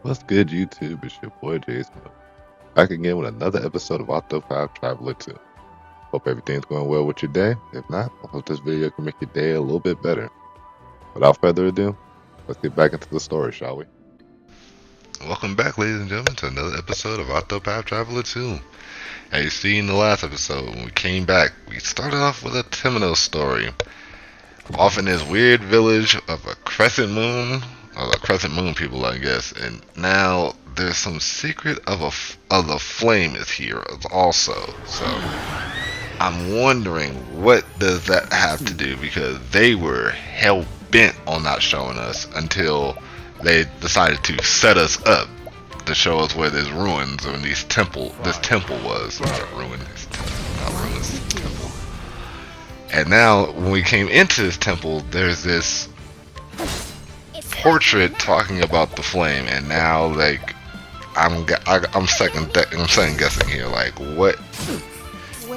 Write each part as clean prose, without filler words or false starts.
What's good, YouTube? It's your boy Jason. Back again with another episode of Octopath Traveler 2. Hope everything's going well with your day. If not, I hope this video can make your day a little bit better. Without further ado, let's get back into the story, shall we? Welcome back, ladies and gentlemen, to another episode of Octopath Traveler 2. As you see in the last episode, when we came back, we started off with a Timino story. Off in this weird village of a crescent moon, or the crescent moon people, I guess, and now there's some secret of the flame is here also. So I'm wondering what does that have to do, because they were hell bent on not showing us until they decided to set us up to show us where this ruins or this temple was. Not ruin, not ruins, temple. And now when we came into this temple, there's this portrait talking about the flame, and now like I'm second guessing here. Like, what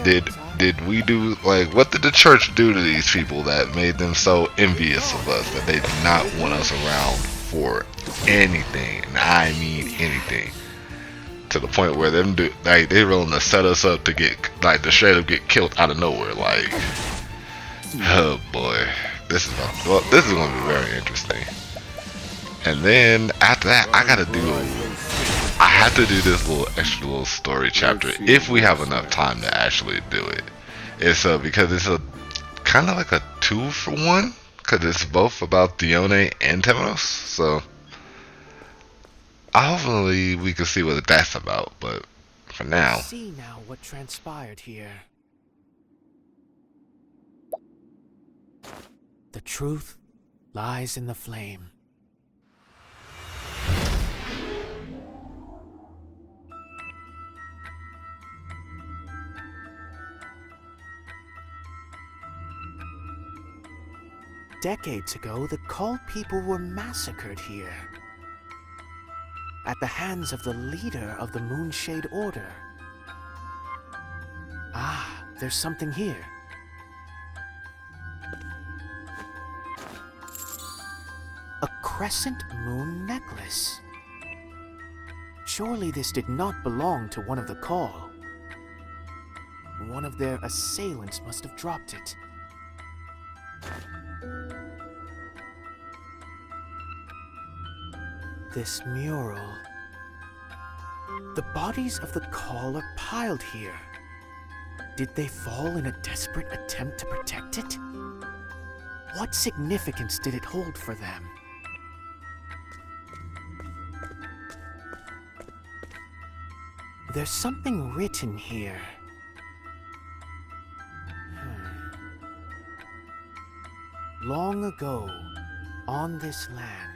did we do? Like, what did the church do to these people that made them so envious of us that they did not want us around for anything? And I mean anything. To the point where they're willing to set us up to get to straight up get killed out of nowhere. Like, oh boy, this is going to be very interesting. And then after that, I have to do this extra little story chapter if we have enough time to actually do it. It's because it's a kind of like a 2-for-1, because it's both about Dione and Temenos. So hopefully we can see what that's about. But for now, See now what transpired here. The truth lies in the flame. Decades ago, the Call people were massacred here at the hands of the leader of the Moonshade Order. Ah, there's something here. A crescent moon necklace. Surely this did not belong to one of the Call. One of their assailants must have dropped it. This mural. The bodies of the Call are piled here. Did they fall in a desperate attempt to protect it? What significance did it hold for them? There's something written here. Long ago, on this land,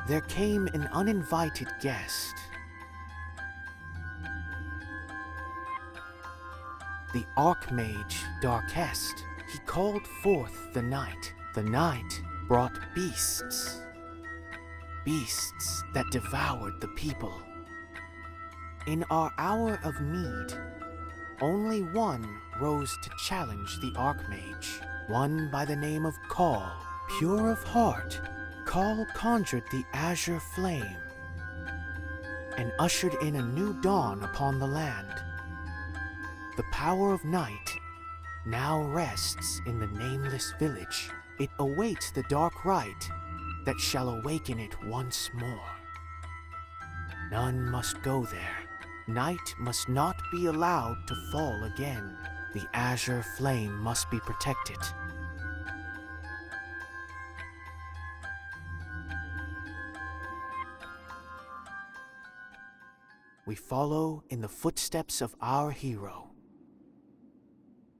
there came an uninvited guest. The Archmage Darkest. He called forth the night. The night brought beasts. Beasts that devoured the people. In our hour of need, only one rose to challenge the Archmage. One by the name of Call. Pure of heart, Call conjured the azure flame and ushered in a new dawn upon the land. The power of night now rests in the nameless village. It awaits the dark rite that shall awaken it once more. None must go there. Night must not be allowed to fall again. The azure flame must be protected. We follow in the footsteps of our hero.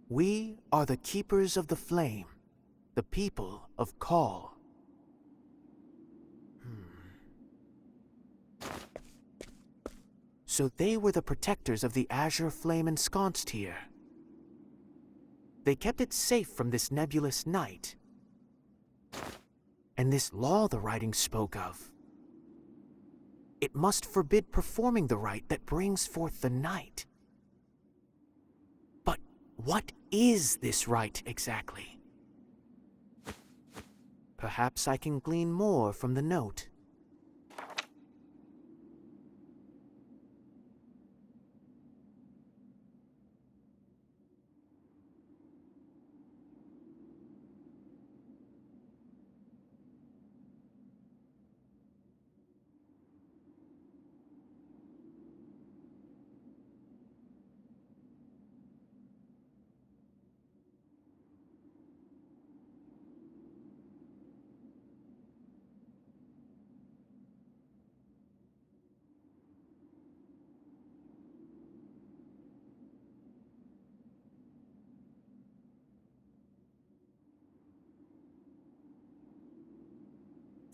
We are the keepers of the flame, the people of Call. So they were the protectors of the azure flame ensconced here. They kept it safe from this nebulous night. And this law the writing spoke of. It must forbid performing the rite that brings forth the night. But what is this rite exactly? Perhaps I can glean more from the note.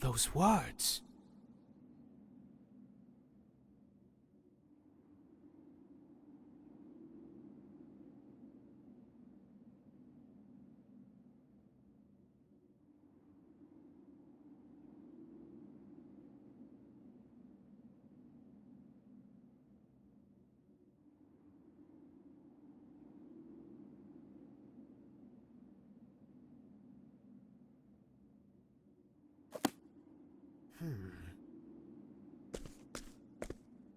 Those words.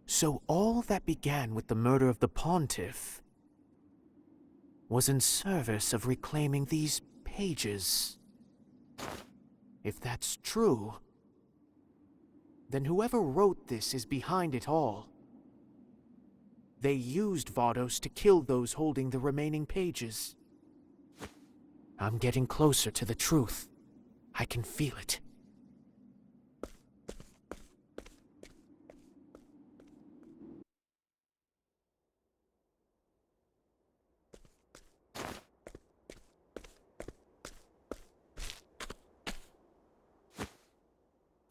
So all that began with the murder of the Pontiff was in service of reclaiming these pages. If that's true, then whoever wrote this is behind it all. They used Vados to kill those holding the remaining pages. I'm getting closer to the truth. I can feel it.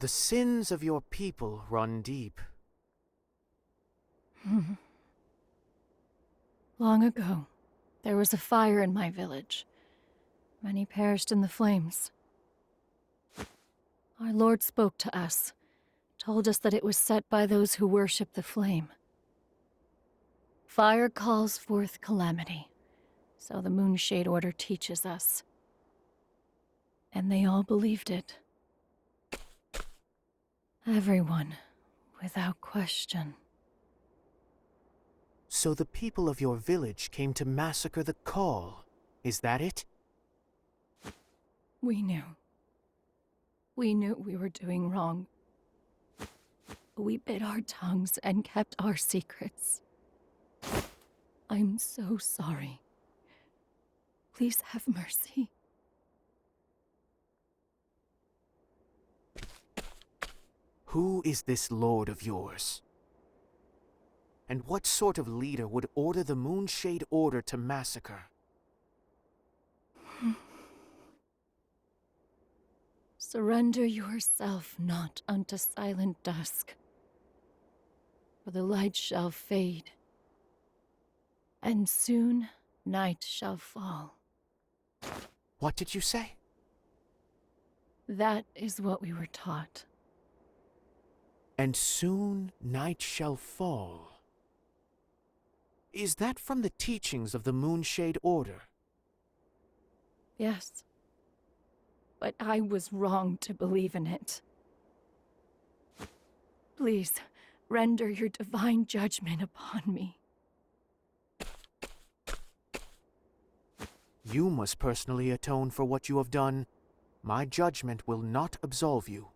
The sins of your people run deep. Long ago, there was a fire in my village. Many perished in the flames. Our Lord spoke to us, told us that it was set by those who worship the flame. Fire calls forth calamity, so the Moonshade Order teaches us. And they all believed it. Everyone, without question. So the people of your village came to massacre the Call. Is that it? We knew. We knew we were doing wrong. We bit our tongues and kept our secrets. I'm so sorry. Please have mercy. Who is this lord of yours? And what sort of leader would order the Moonshade Order to massacre? Surrender yourself not unto silent dusk, for the light shall fade, and soon night shall fall. What did you say? That is what we were taught. And soon night shall fall. Is that from the teachings of the Moonshade Order? Yes. But I was wrong to believe in it. Please, render your divine judgment upon me. You must personally atone for what you have done. My judgment will not absolve you.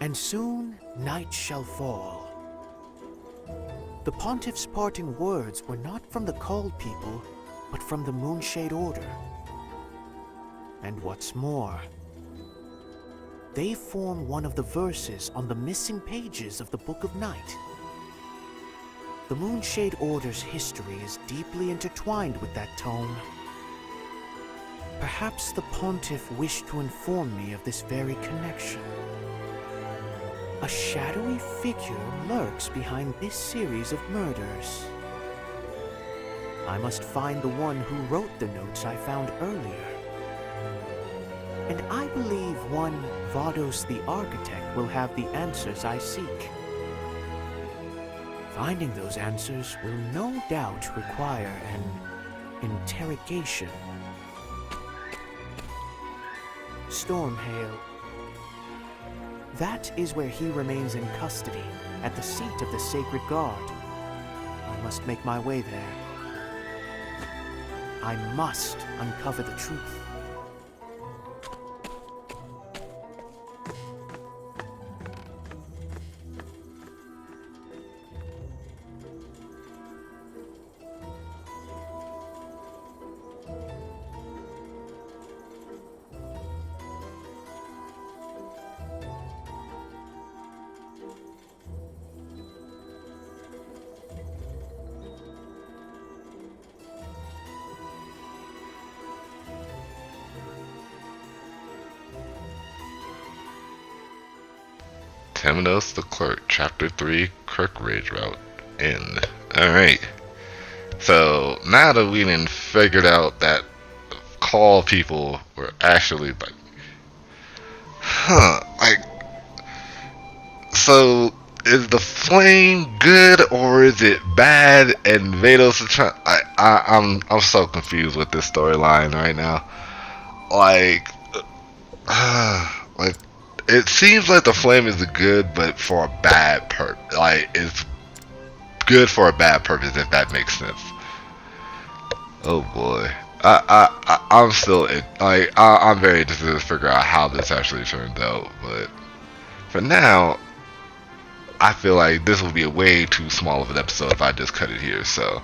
And soon night shall fall. The Pontiff's parting words were not from the Called People, but from the Moonshade Order. And what's more, they form one of the verses on the missing pages of the Book of Night. The Moonshade Order's history is deeply intertwined with that tome. Perhaps the Pontiff wished to inform me of this very connection. A shadowy figure lurks behind this series of murders. I must find the one who wrote the notes I found earlier. And I believe one Vados the Architect will have the answers I seek. Finding those answers will no doubt require an interrogation. Stormhail. That is where he remains in custody, at the seat of the Sacred Guard. I must make my way there. I must uncover the truth. Temenos the Clerk, Chapter 3, Kirk Ridge Route, End. Alright. So, now that we done figured out that call people were actually like, like, so is the flame good or is it bad? And Vados are trying. I'm so confused with this storyline right now. Like, like it seems like the flame is good, but for a bad purpose. Like, it's good for a bad purpose, if that makes sense. Oh boy. I'm still I'm very interested to figure out how this actually turned out, but for now, I feel like this would be a way too small of an episode if I just cut it here. So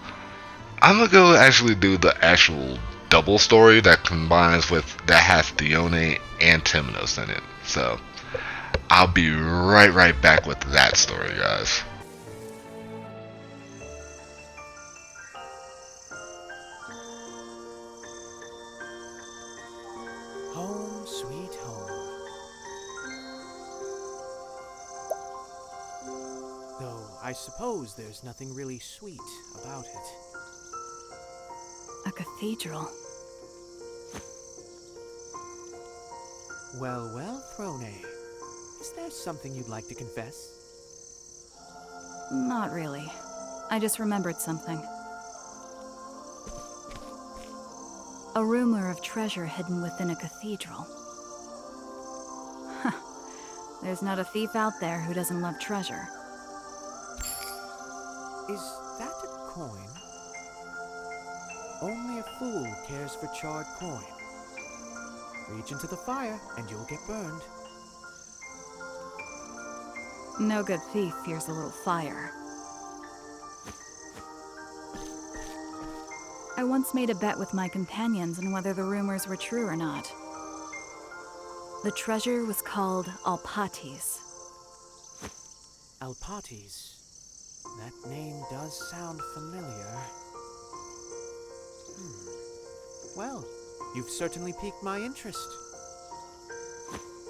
I'm gonna go actually do the actual double story that combines with that has Dione and Temenos in it. So I'll be right back with that story, guys. Home sweet home. Though I suppose there's nothing really sweet about it. A cathedral. Well, well, Throne, is there something you'd like to confess? Not really. I just remembered something. A rumor of treasure hidden within a cathedral. Huh. There's not a thief out there who doesn't love treasure. Is that a coin? Only a fool cares for charred coin. Reach into the fire and you'll get burned. No good thief fears a little fire. I once made a bet with my companions on whether the rumors were true or not. The treasure was called Alpates. Alpates. That name does sound familiar. Well, you've certainly piqued my interest.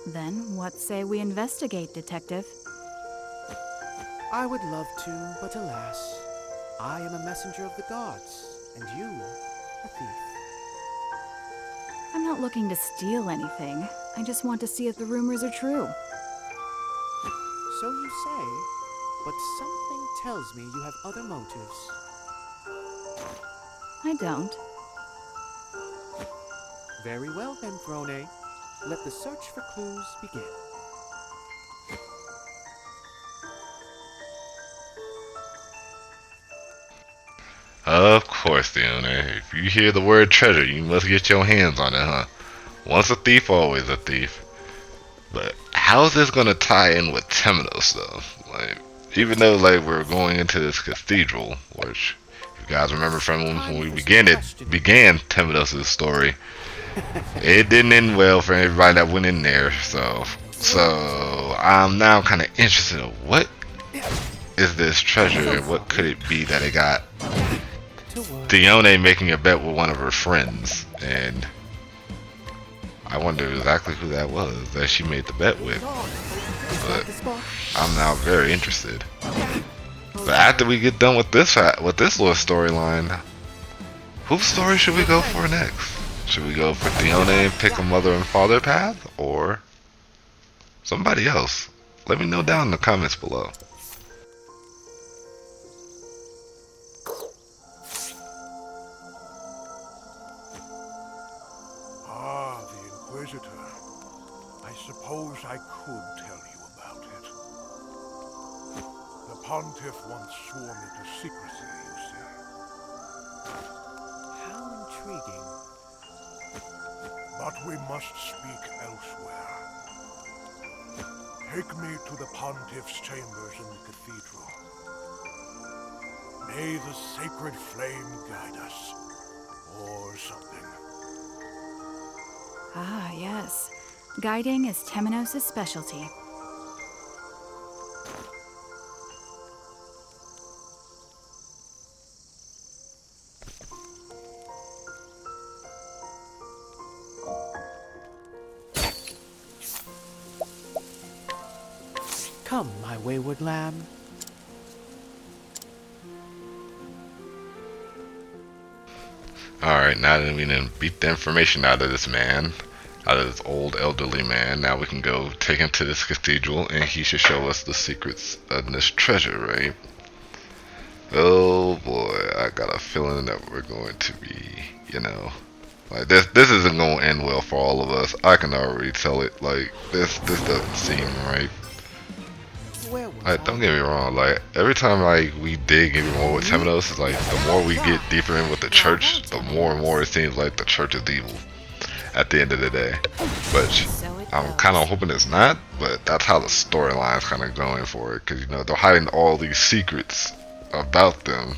Then what say we investigate, Detective? I would love to, but alas, I am a messenger of the gods, and you, a thief. I'm not looking to steal anything. I just want to see if the rumors are true. So you say, but something tells me you have other motives. I don't. Very well then, Throne. Let the search for clues begin. Of course, the owner. If you hear the word treasure, you must get your hands on it, huh? Once a thief, always a thief. But how's this gonna tie in with Temenos, though? Like, even though like we're going into this cathedral, which if you guys remember from when we began Temenos' story, it didn't end well for everybody that went in there. So I'm now kind of interested in what is this treasure and what could it be that it got Dione making a bet with one of her friends, and I wonder exactly who that was that she made the bet with. But I'm now very interested. But after we get done with this little storyline, whose story should we go for next? Should we go for Dione and pick a mother and father path, or somebody else? Let me know down in the comments below. Inquisitor, I suppose I could tell you about it. The Pontiff once swore me to secrecy, you see. How intriguing. But we must speak elsewhere. Take me to the Pontiff's chambers in the cathedral. May the sacred flame guide us, or something. Ah, yes. Guiding is Temenos' specialty. Come, my wayward lamb. Alright, now that we done beat the information out of this man, out of this old elderly man, now we can go take him to this cathedral and he should show us the secrets of this treasure, right? Oh boy, I got a feeling that we're going to be, like this isn't gonna end well for all of us. I can already tell it. Like this doesn't seem right. Where was Like, don't get me wrong, like every time like we dig even more with Temenos, it's like the more we get deeper in with the church, the more and more it seems like the church is evil at the end of the day. But I'm kind of hoping it's not, but that's how the storyline's kind of going for it, because they're hiding all these secrets about them.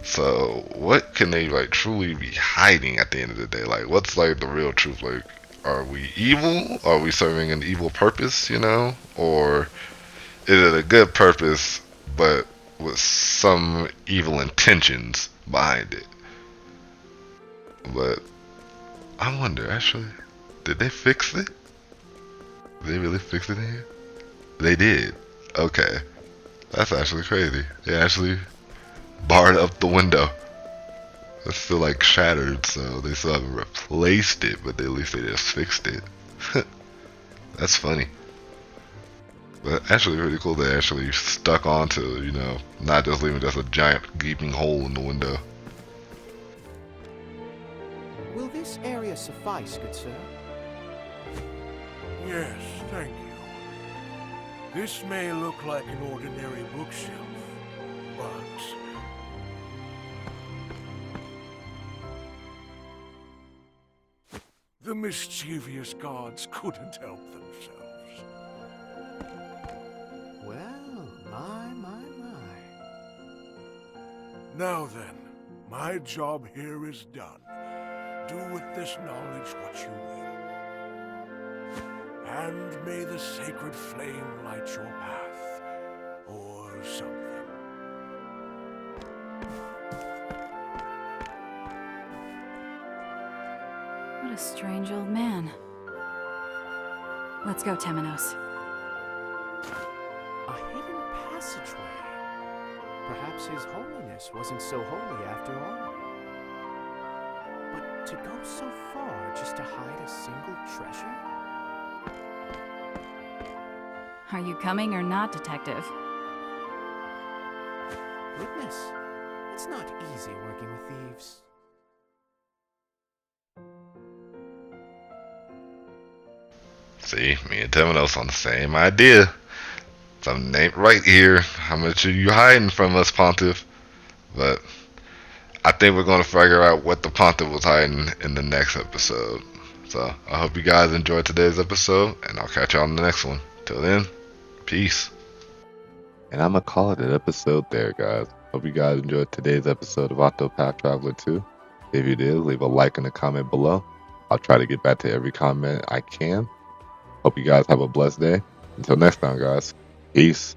So what can they like truly be hiding at the end of the day? Like, what's like the real truth? Like, are we evil? Are we serving an evil purpose, or is it a good purpose but with some evil intentions behind it? But I wonder, actually, did they fix it? Did they really fix it in here? They did. Okay. That's actually crazy. They actually barred up the window. It's still like shattered, so they still haven't replaced it, but at least they just fixed it. That's funny. But actually pretty cool they actually stuck onto, not just leaving just a giant gaping hole in the window. Will this area suffice, good sir? Yes, thank you. This may look like an ordinary bookshelf, but the mischievous gods couldn't help themselves. Well, my. Now then, my job here is done. Do with this knowledge what you will. And may the sacred flame light your path, or something. What a strange old man. Let's go, Temenos. A hidden passageway. Perhaps His Holiness wasn't so holy after all. But to go so far just to hide a single treasure? Are you coming or not, Detective? Witness, it's not easy working with thieves. See, me and Temenos on the same idea. Something ain't right here. How much are you hiding from us, Pontiff? But I think we're going to figure out what the Pontiff was hiding in the next episode. So I hope you guys enjoyed today's episode, and I'll catch y'all on the next one. Till then, peace. And I'm going to call it an episode there, guys. Hope you guys enjoyed today's episode of Octopath Traveler 2. If you did, leave a like and a comment below. I'll try to get back to every comment I can. Hope you guys have a blessed day. Until next time, guys. Peace.